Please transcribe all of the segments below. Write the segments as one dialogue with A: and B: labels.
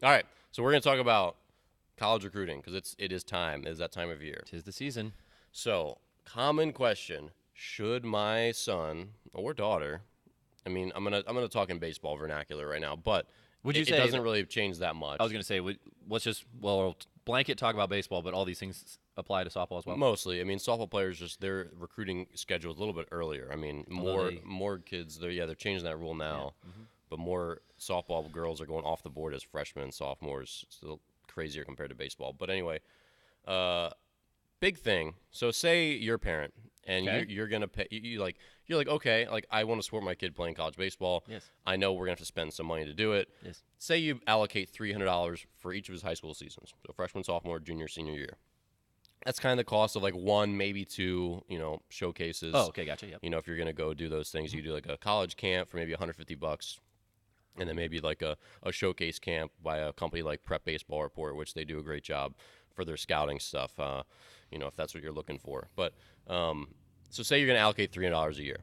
A: All right, so we're going to talk about college recruiting because it is time. It is that time of year.
B: 'Tis the season.
A: So, common question: should my son or daughter? I mean, I'm gonna talk in baseball vernacular right now, but
B: Would you
A: it
B: say
A: doesn't really change that much.
B: I was going to say, let's just blanket talk about baseball, but all these things apply to softball as well.
A: Mostly, I mean, softball players just their recruiting schedule is a little bit earlier. I mean, more kids. They're changing that rule now, but more softball girls are going off the board as freshmen and sophomores. Still crazier compared to baseball. But anyway, big thing. So say you're a parent and
B: Okay.
A: you're gonna pay. You're like okay, like I want to support my kid playing college baseball.
B: Yes.
A: I know we're gonna have to spend some money to do it.
B: Yes.
A: Say you allocate $300 for each of his high school seasons. So freshman, sophomore, junior, senior year. That's kind of the cost of like one, maybe two, showcases.
B: Oh, okay, gotcha. Yep.
A: If you're gonna go do those things, you do like a college camp for maybe $150, and then maybe like a showcase camp by a company like Prep Baseball Report, which they do a great job for their scouting stuff. If that's what you're looking for. But so say you're gonna allocate $300 a year.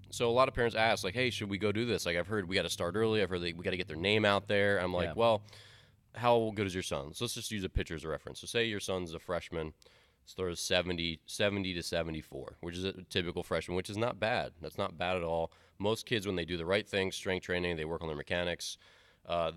A: So a lot of parents ask like, hey, should we go do this? Like I've heard we got to start early. I've heard we got to get their name out there. I'm like, well, how good is your son? So let's just use a pitcher as a reference. So say your son's a freshman, throws 70 to 74, which is a typical freshman, which is not bad. That's not bad at all. Most kids, when they do the right things, strength training, they work on their mechanics,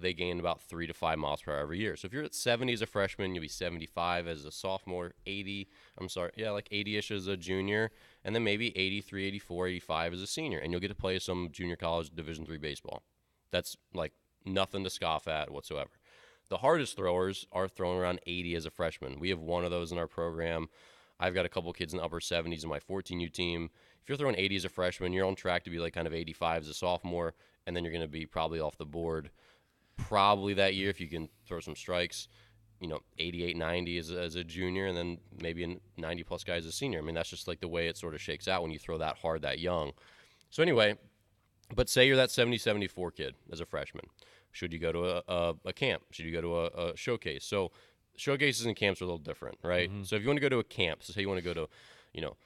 A: they gain about 3 to 5 miles per hour every year. So if you're at 70 as a freshman, you'll be 75 as a sophomore, 80-ish as a junior, and then maybe 83, 84, 85 as a senior, and you'll get to play some junior college Division III baseball. That's like nothing to scoff at whatsoever. The hardest throwers are throwing around 80 as a freshman. We have one of those in our program. I've got a couple kids in the upper 70s in my 14U team. If you're throwing 80 as a freshman, you're on track to be like kind of 85 as a sophomore, and then you're going to be probably off the board probably that year if you can throw some strikes, 88, 90 as a junior, and then maybe a 90-plus guy as a senior. I mean, that's just like the way it sort of shakes out when you throw that hard that young. So anyway, but say you're that 70, 74 kid as a freshman. Should you go to a camp? Should you go to a showcase? So showcases and camps are a little different, right? Mm-hmm. So if you want to go to a camp, so say you want to go to,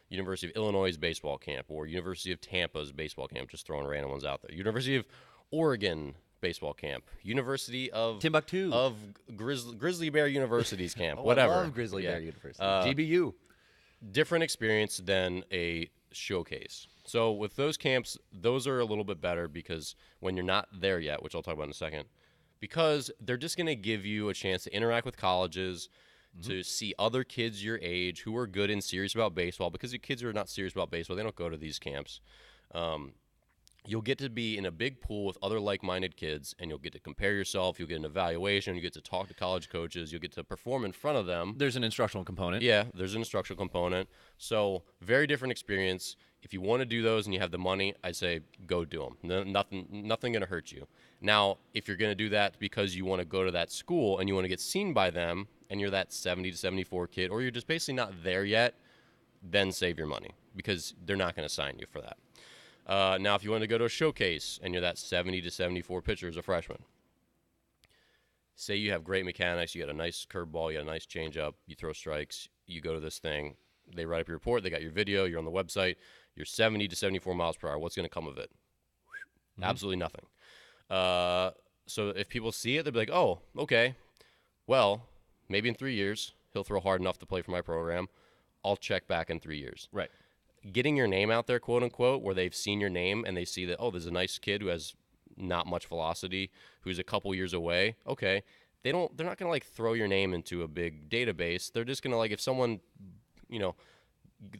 A: University of Illinois' baseball camp or University of Tampa's baseball camp, just throwing random ones out there. University of Oregon baseball camp. University of
B: Timbuktu.
A: Of Grizzly Bear University's camp, whatever.
B: I love Grizzly Bear University. GBU.
A: Different experience than a showcase. So with those camps, those are a little bit better because when you're not there yet, which I'll talk about in a second, because they're just going to give you a chance to interact with colleges, to see other kids your age who are good and serious about baseball, because the kids who are not serious about baseball, they don't go to these camps. You'll get to be in a big pool with other like-minded kids, and you'll get to compare yourself. You'll get an evaluation. You get to talk to college coaches. You'll get to perform in front of them.
B: There's an instructional component.
A: Yeah, there's an instructional component. So very different experience. If you want to do those and you have the money, I'd say go do them. Nothing going to hurt you. Now, if you're going to do that because you want to go to that school and you want to get seen by them, and you're that 70 to 74 kid, or you're just basically not there yet, then save your money because they're not going to sign you for that. Now, if you want to go to a showcase and you're that 70 to 74 pitcher as a freshman, say you have great mechanics, you got a nice curveball, you got a nice changeup, you throw strikes, you go to this thing, they write up your report, they got your video, you're on the website, you're 70 to 74 miles per hour. What's going to come of it? Absolutely nothing. So if people see it, they'll be like, oh, okay, well, maybe in 3 years he'll throw hard enough to play for my program. I'll check back in 3 years.
B: Right.
A: Getting your name out there, quote unquote, where they've seen your name and they see that, oh, there's a nice kid who has not much velocity, who's a couple years away. Okay. They're not going to like throw your name into a big database. They're just going to like, if someone,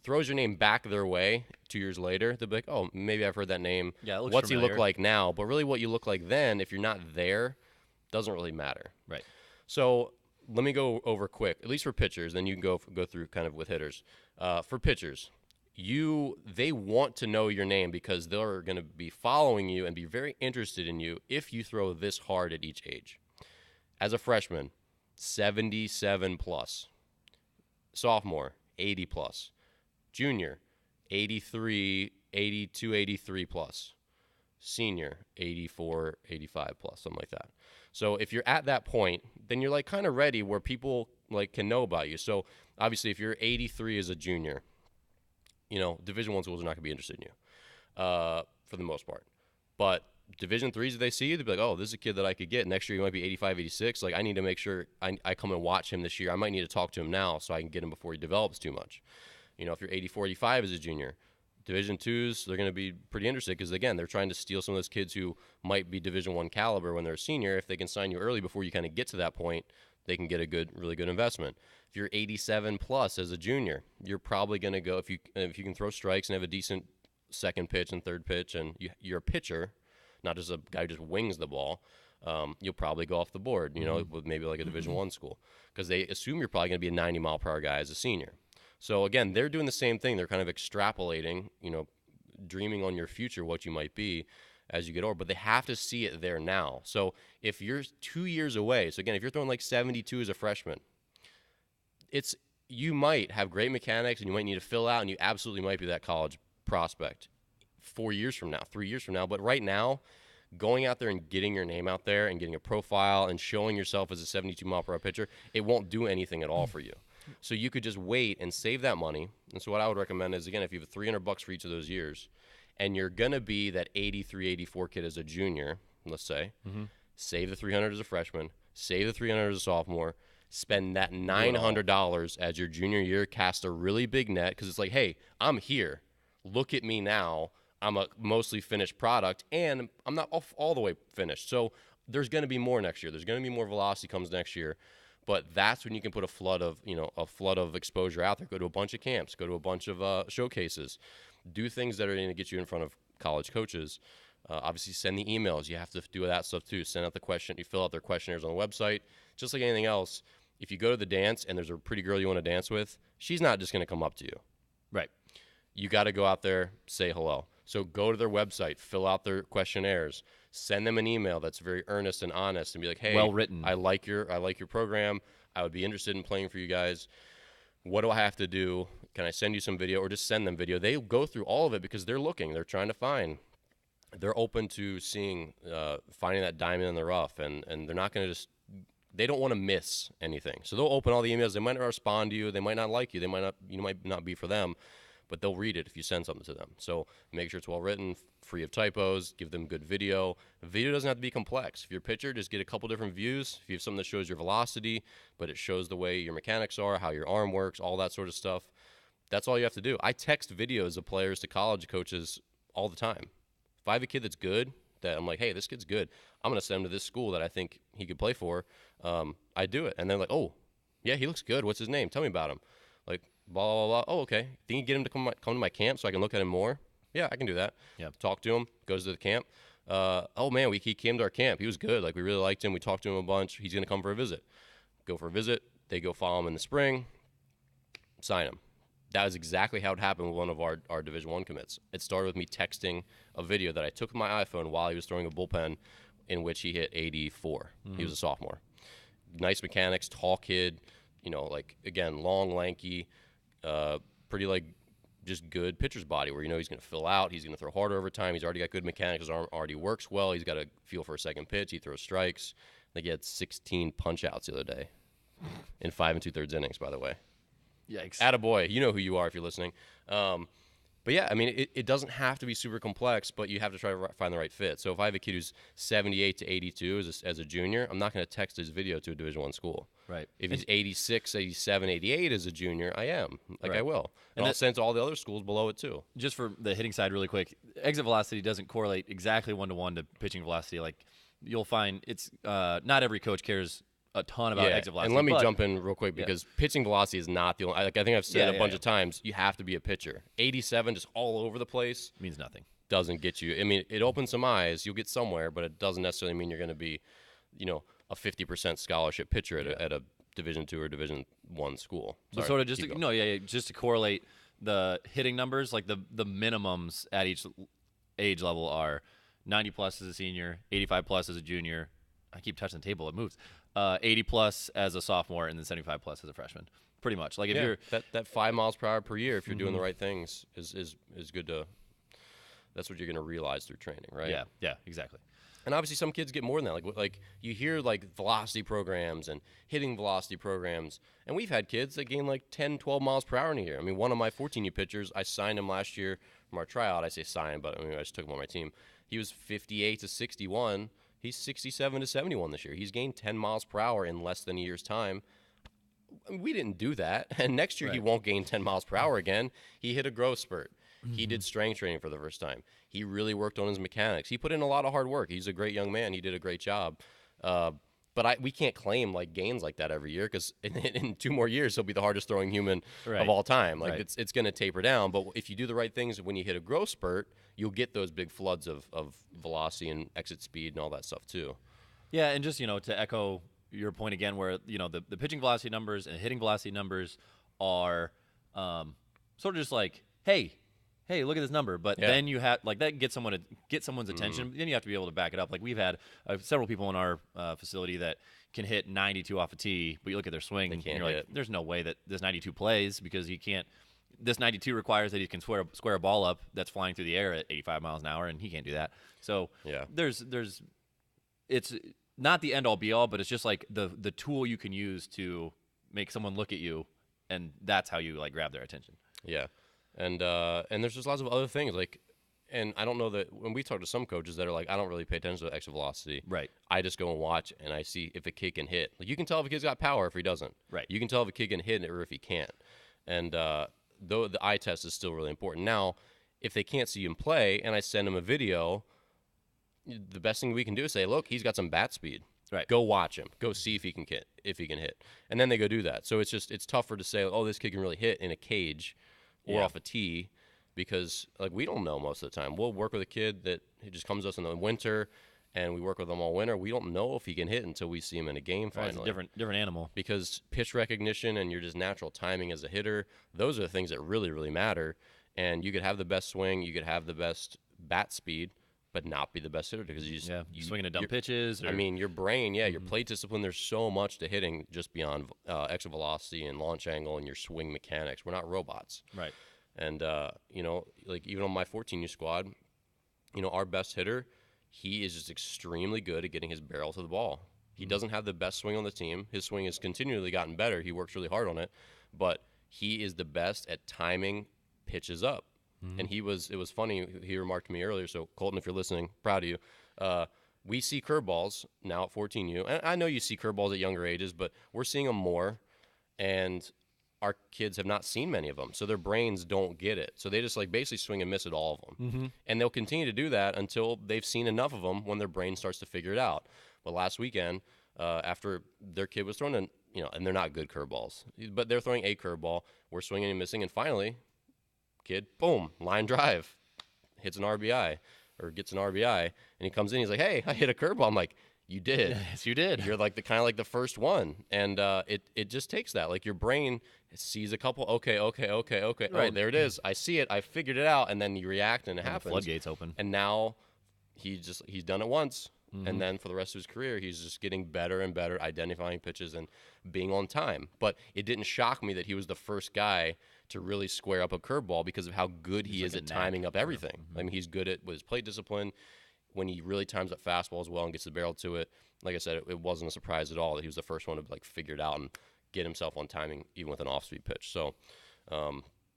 A: throws your name back their way 2 years later, they'll be like, oh, maybe I've heard that name.
B: Yeah, it looks
A: What's
B: familiar.
A: he look like now? But really what you look like then, if you're not there, doesn't really matter.
B: Right.
A: So let me go over quick, at least for pitchers, then you can go through kind of with hitters. For pitchers, they want to know your name because they're going to be following you and be very interested in you if you throw this hard at each age. As a freshman, 77 plus. Sophomore, 80 plus. Junior, 83, 82, 83 plus. Senior, 84, 85 plus, something like that. So if you're at that point, then you're like kind of ready where people like can know about you. So obviously if you're 83 as a junior, Division I schools are not going to be interested in you for the most part. But Division threes, if they see you, they'll be like, oh, this is a kid that I could get. Next year he might be 85, 86. Like, I need to make sure I come and watch him this year. I might need to talk to him now so I can get him before he develops too much. You know, if you're 84, 85 as a junior, Division twos, they're going to be pretty interested because, again, they're trying to steal some of those kids who might be Division I caliber when they're a senior. If they can sign you early before you kind of get to that point, they can get a really good investment. If you're 87 plus as a junior, you're probably going to go, if you can throw strikes and have a decent second pitch and third pitch, and you're a pitcher, not just a guy who just wings the ball, you'll probably go off the board, you know, with maybe like a Division I school, because they assume you're probably going to be a 90-mile-per-hour guy as a senior. So, again, they're doing the same thing. They're kind of extrapolating, you know, dreaming on your future, what you might be as you get older. But they have to see it there now. So if you're 2 years away, so, again, if you're throwing like 72 as a freshman, you might have great mechanics and you might need to fill out, and you absolutely might be that college prospect 4 years from now, 3 years from now. But right now, going out there and getting your name out there and getting a profile and showing yourself as a 72-mile-per-hour pitcher, it won't do anything at all for you. So you could just wait and save that money. And so what I would recommend is, again, if you have $300 for each of those years, and you're going to be that 83, 84 kid as a junior, let's say, save the $300 as a freshman, save the $300 as a sophomore, spend that $900 as your junior year, cast a really big net, because it's like, hey, I'm here. Look at me now. I'm a mostly finished product, and I'm not all the way finished. So there's going to be more next year. There's going to be more velocity comes next year. But that's when you can put a flood of exposure out there. Go to a bunch of camps. Go to a bunch of showcases. Do things that are going to get you in front of college coaches. Obviously, send the emails. You have to do that stuff too. Send out the question. You fill out their questionnaires on the website. Just like anything else, if you go to the dance and there's a pretty girl you want to dance with, she's not just going to come up to you.
B: Right.
A: You got to go out there, say hello. So go to their website, fill out their questionnaires, send them an email that's very earnest and honest, and be like, hey,
B: well written.
A: I like your program. I would be interested in playing for you guys. What do I have to do? Can I send you some video, or just send them video? They go through all of it because they're looking. They're trying to find. They're open to finding that diamond in the rough, and they're not going to just. They don't want to miss anything. So they'll open all the emails. They might not respond to you. They might not like you. You might not be for them. But they'll read it if you send something to them. So make sure it's well written, free of typos, give them good video. Video doesn't have to be complex. If you're a pitcher, just get a couple different views. If you have something that shows your velocity, but it shows the way your mechanics are, how your arm works, all that sort of stuff, that's all you have to do. I text videos of players to college coaches all the time. If I have a kid that's good, that I'm like, hey, this kid's good, I'm going to send him to this school that I think he could play for, I do it. And they're like, oh, yeah, he looks good. What's his name? Tell me about him. Like, blah, blah, blah. Oh, okay. Think you get him to come to my camp so I can look at him more? Yeah, I can do that.
B: Yeah.
A: Talk to him. Goes to the camp. Oh, man, he came to our camp. He was good. Like, we really liked him. We talked to him a bunch. He's going to come for a visit. Go for a visit. They go follow him in the spring. Sign him. That was exactly how it happened with one of our Division I commits. It started with me texting a video that I took with my iPhone while he was throwing a bullpen in which he hit 84. He was a sophomore. Nice mechanics, tall kid, like, again, long, lanky, pretty, like, just good pitcher's body where he's going to fill out, he's going to throw harder over time, he's already got good mechanics, his arm already works well, he's got a feel for a second pitch, he throws strikes. I think he had 16 punch-outs the other day in 5 2/3 innings, by the way.
B: Yikes.
A: Attaboy. You know who you are if you're listening. But, yeah, I mean, it doesn't have to be super complex, but you have to try to find the right fit. So if I have a kid who's 78 to 82 as a junior, I'm not going to text his video to a Division I school.
B: Right.
A: If he's 86, 87, 88 as a junior, I am. Like,
B: right.
A: I will. And I'll send to all the other schools below it, too.
B: Just for the hitting side really quick, exit velocity doesn't correlate exactly one-to-one to pitching velocity. Like, you'll find it's not every coach cares a ton about exit velocity.
A: And let me jump in real quick because pitching velocity is not the only. I think I've said a bunch of times, you have to be a pitcher. 87 just all over the place
B: means nothing.
A: Doesn't get you. I mean, it opens some eyes. You'll get somewhere, but it doesn't necessarily mean you're going to be, a 50% scholarship pitcher at a Division II or Division I school.
B: So sort of just just to correlate the hitting numbers, like the minimums at each age level are 90 plus as a senior, 85 plus as a junior. I keep touching the table; it moves. 80 plus as a sophomore, and then 75 plus as a freshman. Pretty much, like if you're
A: that 5 miles per hour per year, if you're doing the right things, is good to. That's what you're going to realize through training, right?
B: Yeah, exactly.
A: And obviously, some kids get more than that. Like you hear like velocity programs and hitting velocity programs, and we've had kids that gain like 10, 12 miles per hour in a year. I mean, one of my 14U pitchers, I signed him last year from our tryout. I say signed, but I just took him on my team. He was 58 to 61. He's 67 to 71 this year. He's gained 10 miles per hour in less than a year's time. We didn't do that. And next year he won't gain 10 miles per hour again. He hit a growth spurt. He did strength training for the first time. He really worked on his mechanics. He put in a lot of hard work. He's a great young man. He did a great job. But we can't claim like gains like that every year, because in 2 more years he'll be the hardest throwing human of all time. Like it's going to taper down. But if you do the right things when you hit a growth spurt, you'll get those big floods of velocity and exit speed and all that stuff too.
B: Yeah, and just to echo your point again, where the pitching velocity numbers and hitting velocity numbers are sort of just like, hey, look at this number. But then you have that gets someone's attention. Then you have to be able to back it up. Like we've had several people in our facility that can hit 92 off a tee, but you look at their swing and you're like, there's no way that this 92 plays, because he can't. This 92 requires that he can square a ball up that's flying through the air at 85 miles an hour, and he can't do that. So there's it's not the end all be all, but it's just like the tool you can use to make someone look at you, and that's how you like grab their attention.
A: Yeah. And there's just lots of other things, like, and I don't know that when we talk to some coaches that are like, I don't really pay attention to exit velocity.
B: Right.
A: I just go and watch, and I see if a kid can hit. Like, you can tell if a kid's got power if he doesn't.
B: Right.
A: You can tell if a kid can hit or if he can't. And though the eye test is still really important. Now, if they can't see him play, and I send him a video, the best thing we can do is say, look, he's got some bat speed.
B: Right.
A: Go watch him. Go see if he can hit. And then they go do that. So it's tougher to say, oh, this kid can really hit in a cage or off a tee, because like we don't know most of the time. We'll work with a kid that he just comes to us in the winter, and we work with him all winter. We don't know if he can hit until we see him in a game finally.
B: It's a different animal.
A: Because pitch recognition and your just natural timing as a hitter, those are the things that really, really matter. And you could have the best swing, you could have the best bat speed, but not be the best hitter, because you
B: swinging at dumb pitches.
A: I mean, your brain, your plate discipline. There's so much to hitting just beyond exit velocity and launch angle and your swing mechanics. We're not robots,
B: right?
A: And like even on my 14U squad, our best hitter, he is just extremely good at getting his barrel to the ball. He doesn't have the best swing on the team. His swing has continually gotten better. He works really hard on it, but he is the best at timing pitches up. And it was funny, he remarked to me earlier, so Colton, if you're listening, proud of you. We see curveballs now at 14U. And I know you see curveballs at younger ages, but we're seeing them more, and our kids have not seen many of them, so their brains don't get it. So they just like basically swing and miss at all of them. And they'll continue to do that until they've seen enough of them when their brain starts to figure it out. But last weekend, after their kid was throwing, and they're not good curveballs, but they're throwing a curveball, we're swinging and missing, and finally, kid, boom, line drive, hits an RBI or gets an RBI, and he comes in, he's like, hey, I hit a curveball. I'm like, you did.
B: Yes, you did.
A: You're like the first one. And it just takes that. Like your brain sees a couple, okay. Right, there it is. I see it. I figured it out. And then you react, and it happens.
B: The floodgates open.
A: And now he's done it once. And then for the rest of his career, he's just getting better and better, identifying pitches and being on time. But it didn't shock me that he was the first guy to really square up a curveball, because of how good he is at timing up everything. I mean, he's good with his plate discipline. When he really times up fastballs well and gets the barrel to it, like I said, it wasn't a surprise at all that he was the first one to like figure it out and get himself on timing, even with an off-speed pitch. So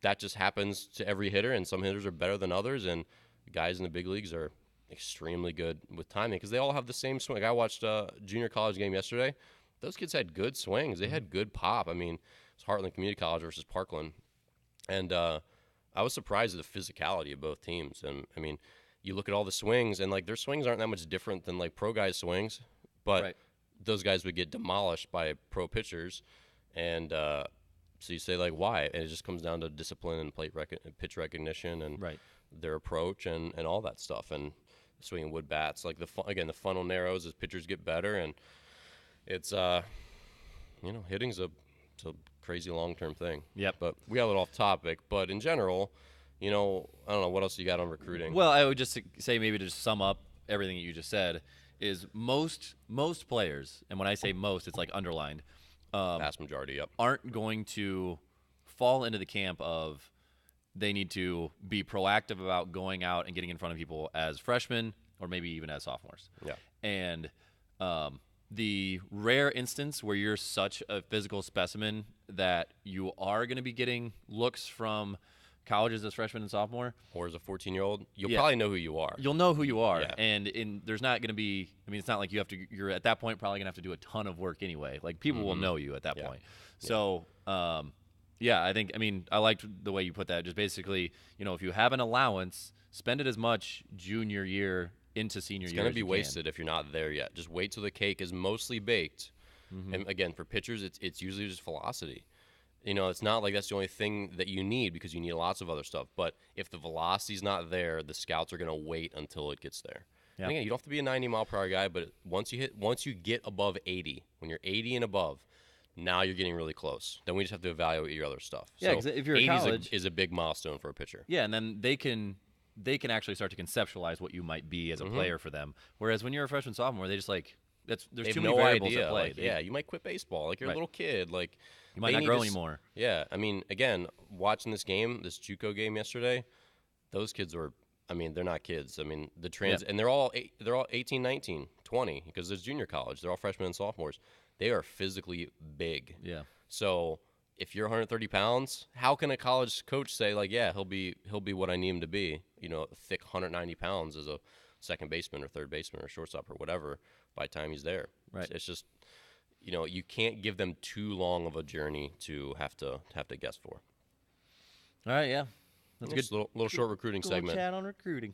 A: that just happens to every hitter, and some hitters are better than others, and guys in the big leagues are extremely good with timing because they all have the same swing. Like I watched a junior college game yesterday. Those kids had good swings. They had good pop. I mean, it's Heartland Community College versus Parkland. And I was surprised at the physicality of both teams. And, I mean, you look at all the swings, and, like, their swings aren't that much different than, like, pro guys' swings. But those guys would get demolished by pro pitchers. And so you say, like, why? And it just comes down to discipline and pitch recognition and their approach and all that stuff. And swinging wood bats. Like, the funnel narrows as pitchers get better. And it's, hitting's a crazy long-term thing.
B: Yep.
A: But we got a little off topic. But in general, I don't know, what else you got on recruiting?
B: Well, I would just say, maybe to just sum up everything that you just said, is most players, and when I say most, it's like underlined,
A: vast majority,
B: aren't going to fall into the camp of they need to be proactive about going out and getting in front of people as freshmen or maybe even as sophomores.
A: Yeah.
B: And the rare instance where you're such a physical specimen that you are going to be getting looks from colleges as freshman and sophomore,
A: or as a 14-year-old, you'll
B: Yeah.
A: probably know who you are.
B: you'll know who you are,
A: Yeah.
B: and there's not going to be. I mean, it's not like you're at that point probably going to have to do a ton of work anyway. Like people will know you at that
A: Yeah.
B: point. So, yeah, I mean, I liked the way you put that. Just basically, if you have an allowance, spend it as much junior year into senior
A: It's
B: year.
A: going to
B: as
A: be
B: you
A: wasted if you're not there yet. Just wait till the cake is mostly baked. And again, for pitchers, it's usually just velocity. It's not like that's the only thing that you need, because you need lots of other stuff. But if the velocity's not there, the scouts are going to wait until it gets there.
B: Yeah.
A: And again, you don't have to be a 90-mile-per-hour guy, but once you get above 80, when you're 80 and above, now you're getting really close. Then we just have to evaluate your other stuff.
B: Yeah,
A: So
B: 'cause if you're at
A: 80
B: college-
A: is a big milestone for a pitcher.
B: Yeah, and then they can actually start to conceptualize what you might be as a player for them. Whereas when you're a freshman sophomore, they just there's
A: They
B: too
A: have
B: many
A: no
B: variables
A: idea.
B: at play.
A: Like, yeah, you might quit baseball. Like, you're
B: Right.
A: a little kid. Like,
B: You might
A: they
B: not
A: need
B: grow
A: to
B: anymore.
A: Yeah, I mean, again, watching this JUCO game yesterday, those kids were. I mean, they're not kids. I mean, and they're all 18, 19, 20, because there's junior college. They're all freshmen and sophomores. They are physically big.
B: Yeah.
A: So if you're 130 pounds, how can a college coach say, like, yeah, he'll be what I need him to be? A thick 190 pounds as a second baseman or third baseman or shortstop or whatever by the time he's there.
B: Right.
A: It's just, you can't give them too long of a journey to have to guess for.
B: All right, yeah. That's a good
A: Little short recruiting
B: little
A: segment.
B: chat on recruiting.